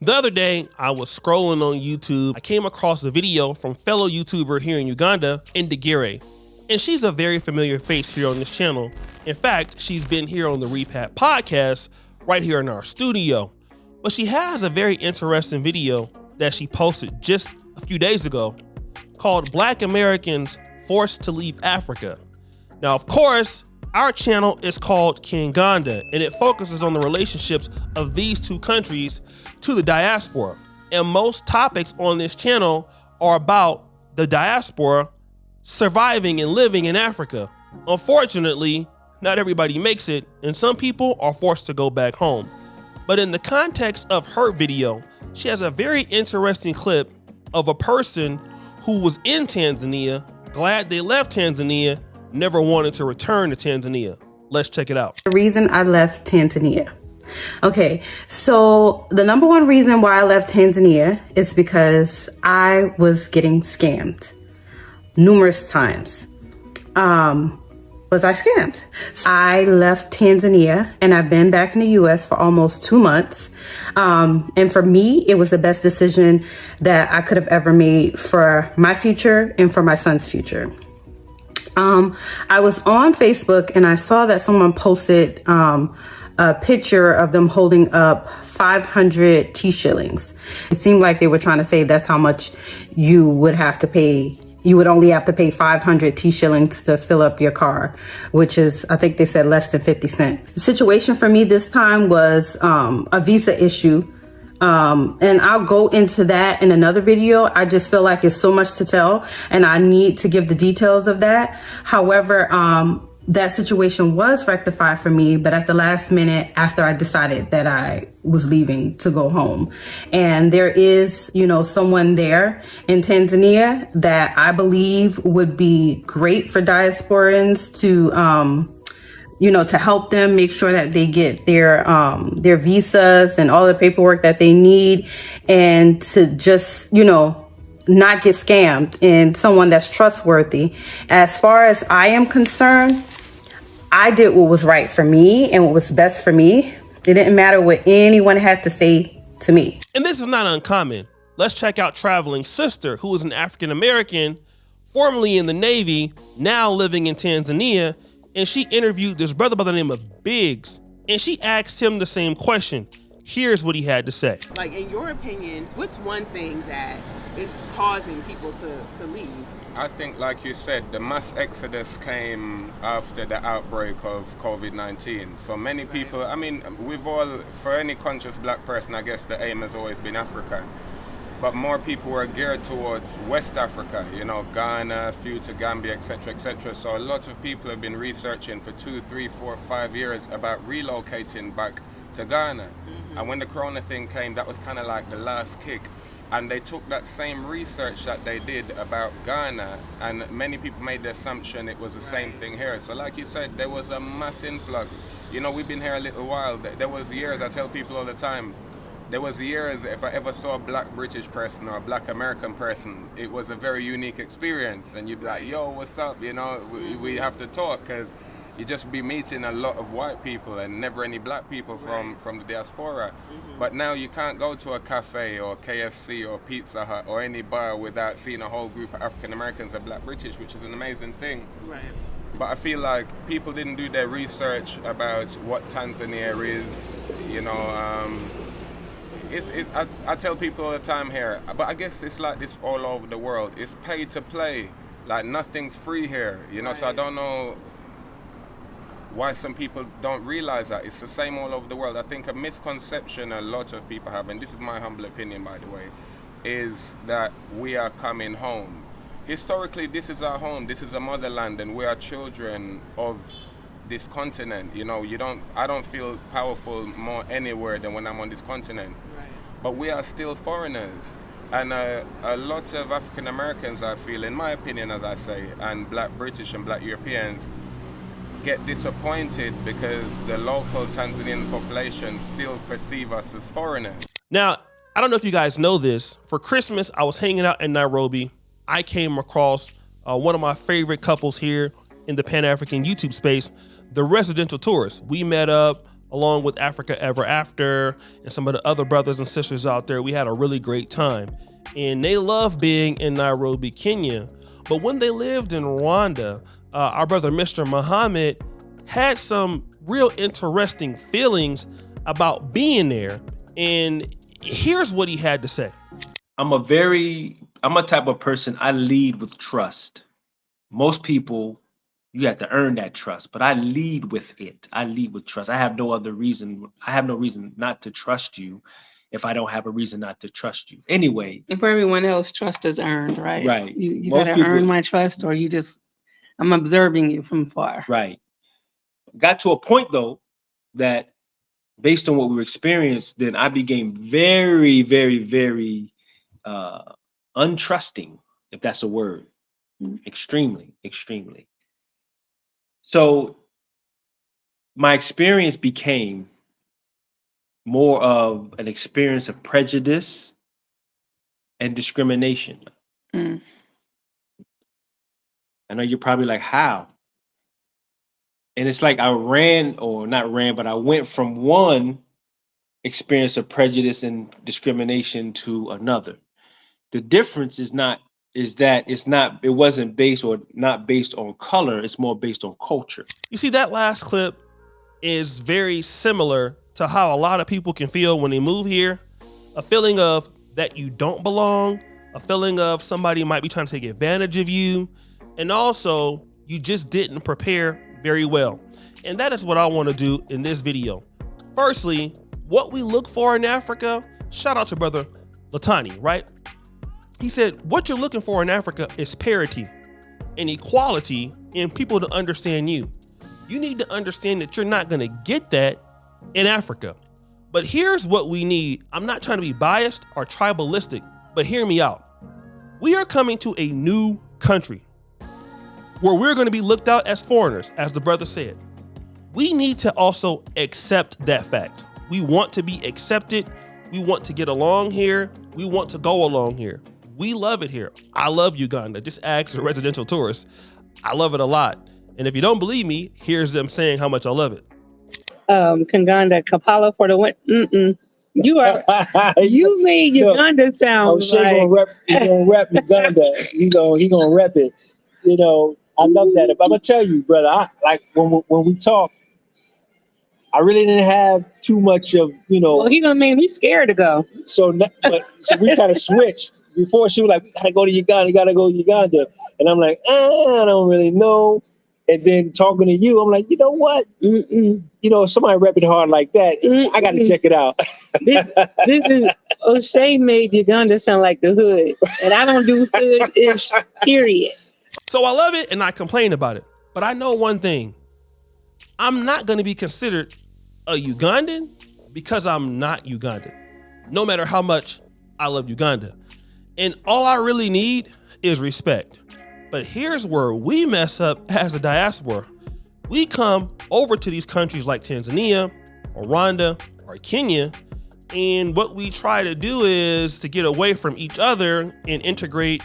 The other day, I was scrolling on YouTube. I came across a video from fellow YouTuber here in Uganda, Ndagire. And she's a very familiar face here on this channel. In fact, she's been here on the Repat podcast right here in our studio. But she has a very interesting video that she posted just a few days ago called Black Americans Forced to Leave Africa. Now, of course, our channel is called Uganda, and it focuses on the relationships of these two countries to the diaspora. And most topics on this channel are about the diaspora surviving and living in Africa. Unfortunately, not everybody makes it, and some people are forced to go back home. But in the context of her video, she has a very interesting clip of a person who was in Tanzania, glad they left Tanzania, never wanted to return to Tanzania. Let's check it out. The reason I left Tanzania. Okay, so the number one reason why I left Tanzania is because I was getting scammed numerous times. Was I scammed? I left Tanzania and I've been back in the US for almost 2 months. And for me, it was the best decision that I could have ever made for my future and for my son's future. I was on Facebook and I saw that someone posted a picture of them holding up 500 T-shillings. It seemed like they were trying to say that's how much you would have to pay. You would only have to pay 500 T-shillings to fill up your car, which is, I think they said, less than 50 cents. The situation for me this time was a visa issue. And I'll go into that in another video. I just feel like it's so much to tell and I need to give the details of that. However, that situation was rectified for me, but at the last minute after I decided that I was leaving to go home. And there is, someone there in Tanzania that I believe would be great for diasporans to, to help them make sure that they get their visas and all the paperwork that they need, and to just, not get scammed, and someone that's trustworthy. As far as I am concerned, I did what was right for me and what was best for me. It didn't matter what anyone had to say to me. And this is not uncommon. Let's check out traveling Sista, who is an African American, formerly in the Navy, now living in Tanzania. And she interviewed this brother by the name of Biggs, and she asked him the same question. Here's what he had to say. Like, in your opinion, what's one thing that is causing people to leave? I think, like you said, the mass exodus came after the outbreak of COVID-19. So many people, for any conscious black person, I guess the aim has always been Africa. But more people were geared towards West Africa, Ghana, a few to Gambia, etc., etc. So a lot of people have been researching for 2, 3, 4, 5 years about relocating back to Ghana. Mm-hmm. And when the corona thing came, that was kind of like the last kick. And they took that same research that they did about Ghana, and many people made the assumption it was the same thing here. So like you said, there was a mass influx. We've been here a little while. There was years, I tell people all the time, there was years if I ever saw a black British person or a black American person, it was a very unique experience. And you'd be like, yo, what's up? We have to talk, because you just be meeting a lot of white people and never any black people from the diaspora. Mm-hmm. But now you can't go to a cafe or KFC or Pizza Hut or any bar without seeing a whole group of African Americans or black British, which is an amazing thing. Right. But I feel like people didn't do their research about what Tanzania is, I tell people all the time here, but I guess it's like this all over the world. It's pay to play. Like, nothing's free here, Right. So I don't know why some people don't realize that. It's the same all over the world. I think a misconception a lot of people have, and this is my humble opinion, by the way, is that we are coming home. Historically, this is our home. This is a motherland, and we are children of this continent. I don't feel powerful more anywhere than when I'm on this continent. Right. But we are still foreigners. And a lot of African Americans, I feel, in my opinion, as I say, and black British and black Europeans, get disappointed because the local Tanzanian population still perceive us as foreigners. Now, I don't know if you guys know this. For Christmas, I was hanging out in Nairobi. I came across one of my favorite couples here in the Pan-African YouTube space, the residential tourists. We met up, along with Africa Ever After and some of the other brothers and sisters out there. We had a really great time. And they love being in Nairobi, Kenya. But when they lived in Rwanda, our brother Mr. Muhammad had some real interesting feelings about being there. And here's what he had to say. I'm a type of person, I lead with trust. Most people, you have to earn that trust, but I lead with it. I lead with trust. I have no reason not to trust you if I don't have a reason not to trust you. Anyway. And for everyone else, trust is earned, right? Right. You got to earn my trust, or I'm observing you from far. Right. Got to a point, though, that based on what we experienced, then I became very, very, very untrusting, if that's a word. Extremely, extremely. So my experience became more of an experience of prejudice and discrimination. I know you're probably like, how? And it's like I went from one experience of prejudice and discrimination to another. The difference is that it wasn't based on color, it's more based on culture. You see, that last clip is very similar to how a lot of people can feel when they move here. A feeling of that you don't belong, a feeling of somebody might be trying to take advantage of you, and also you just didn't prepare very well. And that is what I want to do in this video. Firstly, what we look for in Africa, shout out to brother Latani, right? He said, what you're looking for in Africa is parity and equality and people to understand you. You need to understand that you're not going to get that in Africa. But here's what we need. I'm not trying to be biased or tribalistic, but hear me out. We are coming to a new country where we're going to be looked out as foreigners, as the brother said. We need to also accept that fact. We want to be accepted. We want to get along here. We want to go along here. We love it here. I love Uganda. Just ask a residential tourist. I love it a lot. And if you don't believe me, here's them saying how much I love it. Kanganda Kapala for the win. You made Uganda sound Oshay gonna rep Uganda. He gonna rep it. You know, I love that. But I'm gonna tell you, brother, when we talk, I really didn't have too much of, Well, he gonna make me scared to go. So we kind of switched. Before she was like, we gotta go to Uganda. And I'm like, I don't really know. And then talking to you, I'm like, you know what? Somebody repping hard like that, I got to check it out. This is Oshay made Uganda sound like the hood, and I don't do hood-ish, period. So I love it and I complain about it, but I know one thing. I'm not going to be considered a Ugandan because I'm not Ugandan, no matter how much I love Uganda. And all I really need is respect. But here's where we mess up as a diaspora. We come over to these countries like Tanzania or Rwanda or Kenya, and what we try to do is to get away from each other and integrate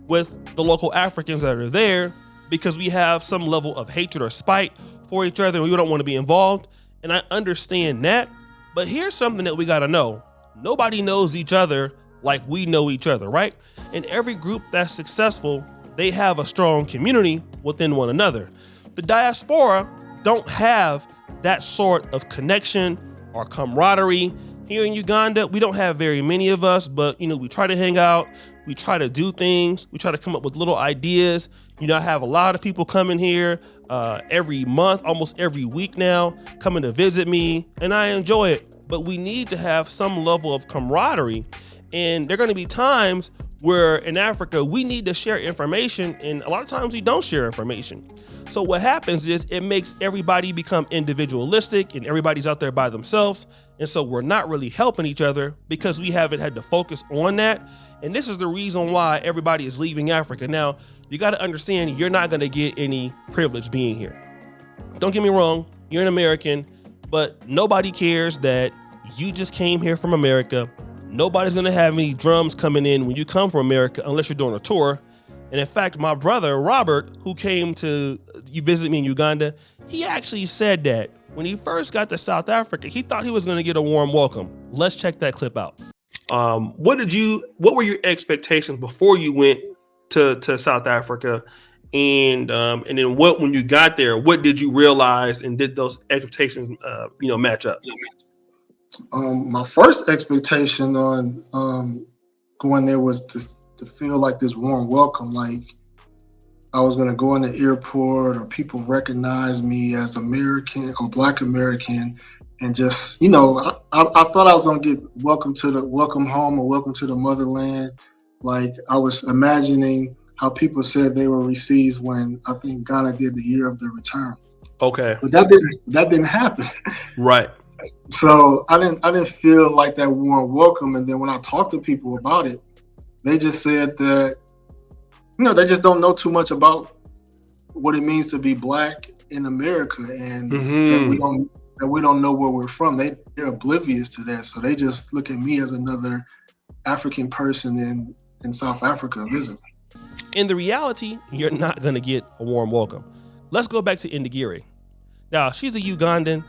with the local Africans that are there because we have some level of hatred or spite for each other and we don't want to be involved. And I understand that, but here's something that we got to know. Nobody knows each other like we know each other, right? And every group that's successful, they have a strong community within one another. The diaspora don't have that sort of connection or camaraderie. Here in Uganda, we don't have very many of us, but we try to hang out, we try to do things, we try to come up with little ideas. I have a lot of people coming here every month, almost every week now, coming to visit me, and I enjoy it. But we need to have some level of camaraderie, and there are going to be times where in Africa, we need to share information, and a lot of times we don't share information. So what happens is it makes everybody become individualistic and everybody's out there by themselves. And so we're not really helping each other because we haven't had to focus on that. And this is the reason why everybody is leaving Africa. Now, you got to understand you're not going to get any privilege being here. Don't get me wrong, you're an American, but nobody cares that you just came here from America. Nobody's going to have any drums coming in when you come from America unless you're doing a tour. And in fact, my brother, Robert, who came to visit me in Uganda, he actually said that When he first got to South Africa, he thought he was going to get a warm welcome. Let's check that clip out. What were your expectations before you went to South Africa? And then when you got there, what did you realize, and did those expectations match up? My first expectation on going there was to feel like this warm welcome, like I was going to go in the airport or people recognize me as American or Black American, and just, I thought I was going to get welcome home or welcome to the motherland. Like I was imagining how people said they were received when I think Ghana did the year of the return. Okay. But that didn't happen. Right. So I didn't feel like that warm welcome. And then when I talked to people about it, they just said that, they just don't know too much about what it means to be Black in America, and that we don't know where we're from. They're oblivious to that. So they just look at me as another African person in South Africa visiting. In the reality, you're not going to get a warm welcome. Let's go back to Ndagire. Now, she's a Ugandan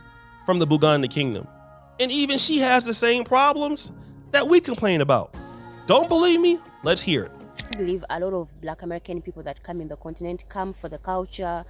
from the Buganda Kingdom, and even she has the same problems that we complain about. Don't believe me? Let's hear it. I believe a lot of Black American people that come in the continent come for the culture,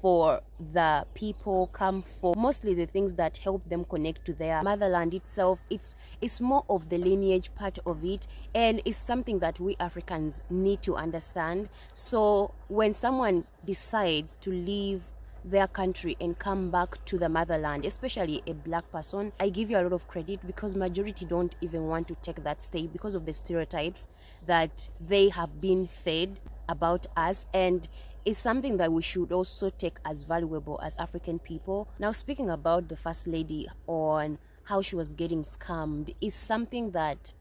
for the people, come for mostly the things that help them connect to their motherland itself. It's more of the lineage part of it, and it's something that we Africans need to understand. So when someone decides to leave their country and come back to the motherland, especially a Black person, I give you a lot of credit, because majority don't even want to take that step because of the stereotypes that they have been fed about us, and it's something that we should also take as valuable as African people. Now, speaking about the First Lady on how she was getting scammed, is something that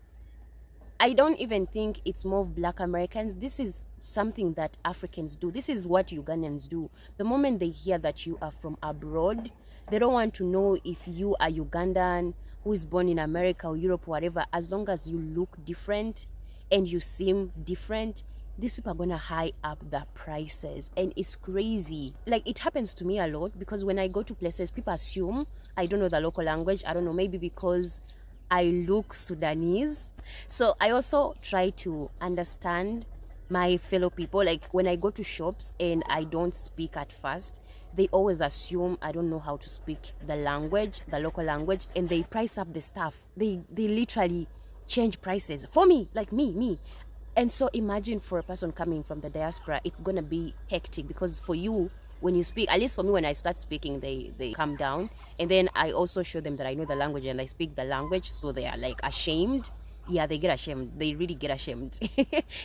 I don't even think it's more of Black Americans. This is something that Africans do. This is what Ugandans do. The moment they hear that you are from abroad, they don't want to know if you are Ugandan who is born in America or Europe or whatever. As long as you look different and you seem different, these people are gonna high up the prices, and it's crazy. Like, it happens to me a lot, because when I go to places, people assume I don't know the local language. I don't know, maybe because I look Sudanese. So I also try to understand my fellow people. Like, when I go to shops and I don't speak at first, they always assume I don't know how to speak the language, the local language, and they price up the stuff. They literally change prices for me, like me. And so imagine for a person coming from the diaspora, it's gonna be hectic, because for you, when you speak, at least for me, when I start speaking, they calm down. And then I also show them that I know the language and I speak the language, so they are like ashamed. Yeah, they get ashamed. They really get ashamed.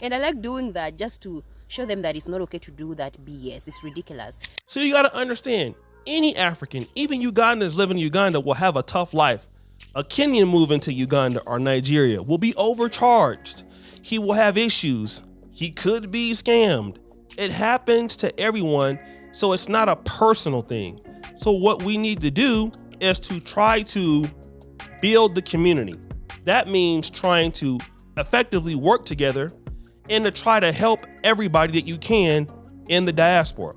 And I like doing that just to show them that it's not okay to do that BS. It's ridiculous. So you gotta understand, any African, even Ugandans living in Uganda, will have a tough life. A Kenyan moving to Uganda or Nigeria will be overcharged. He will have issues. He could be scammed. It happens to everyone, so it's not a personal thing. So what we need to do is to try to build the community. That means trying to effectively work together and to try to help everybody that you can in the diaspora.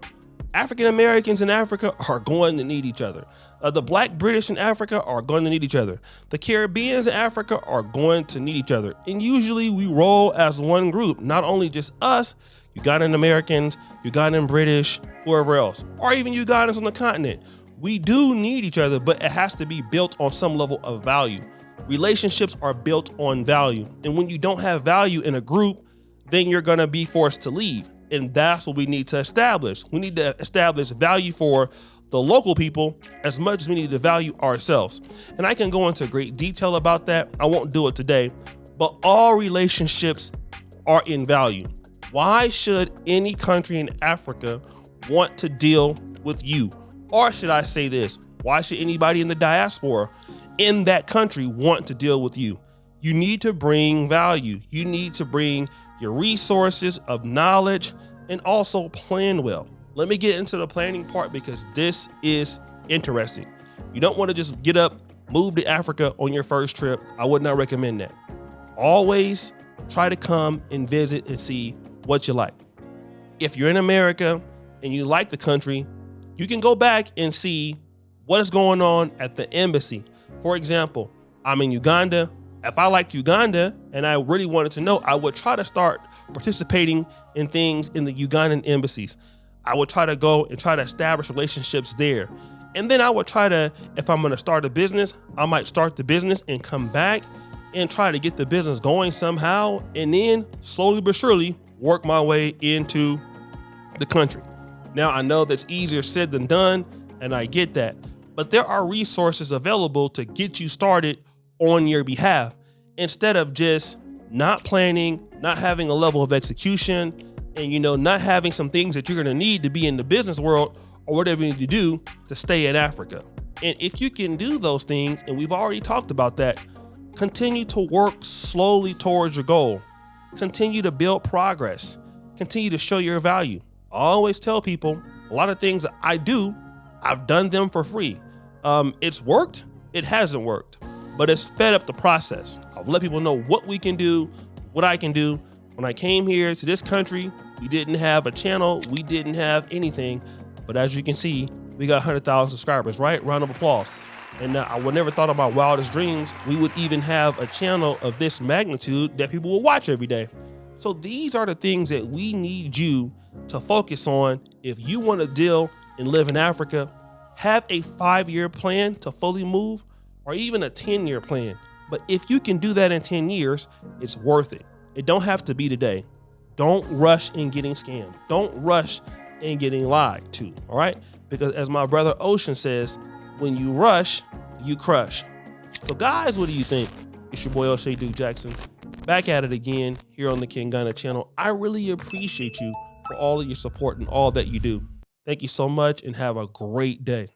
African Americans in Africa are going to need each other. The Black British in Africa are going to need each other. The Caribbeans in Africa are going to need each other. And usually we roll as one group, not only just us, Ugandan Americans, Ugandan British, whoever else, or even Ugandans on the continent. We do need each other, but it has to be built on some level of value. Relationships are built on value. And when you don't have value in a group, then you're going to be forced to leave. And that's what we need to establish. We need to establish value for the local people as much as we need to value ourselves. And I can go into great detail about that. I won't do it today, but all relationships are in value. Why should any country in Africa want to deal with you? Or should I say this? Why should anybody in the diaspora in that country want to deal with you? You need to bring value. You need to bring your resources of knowledge and also plan well. Let me get into the planning part, because this is interesting. You don't want to just get up, move to Africa on your first trip. I would not recommend that. Always try to come and visit and see what you like. If you're in America and you like the country, you can go back and see what is going on at the embassy. For example, I'm in Uganda. If I liked Uganda and I really wanted to know, I would try to start participating in things in the Ugandan embassies. I would try to go and try to establish relationships there. And then I would try to, if I'm gonna start a business, I might start the business and come back and try to get the business going somehow, and then slowly but surely work my way into the country. Now, I know that's easier said than done, and I get that, but there are resources available to get you started on your behalf instead of just not planning, not having a level of execution, and not having some things that you're gonna need to be in the business world or whatever you need to do to stay in Africa. And if you can do those things, and we've already talked about that, continue to work slowly towards your goal. Continue to build progress. Continue to show your value. I always tell people a lot of things that I do, I've done them for free. It's worked, it hasn't worked, but it's sped up the process. I've let people know what we can do, what I can do. When I came here to this country, we didn't have a channel, we didn't have anything, but as you can see, we got 100,000 subscribers, right? Round of applause. And I would never thought about wildest dreams we would even have a channel of this magnitude that people will watch every day. So these are the things that we need you to focus on. If you want to deal and live in Africa, have a 5-year plan to fully move, or even a 10-year plan. But if you can do that in 10 years, it's worth it. It don't have to be today. Don't rush in getting scammed. Don't rush in getting lied to, all right? Because as my brother Ocean says, when you rush, you crush. So guys, what do you think? It's your boy Oshay Duke Jackson, back at it again here on the King Ghana channel. I really appreciate you for all of your support and all that you do. Thank you so much and have a great day.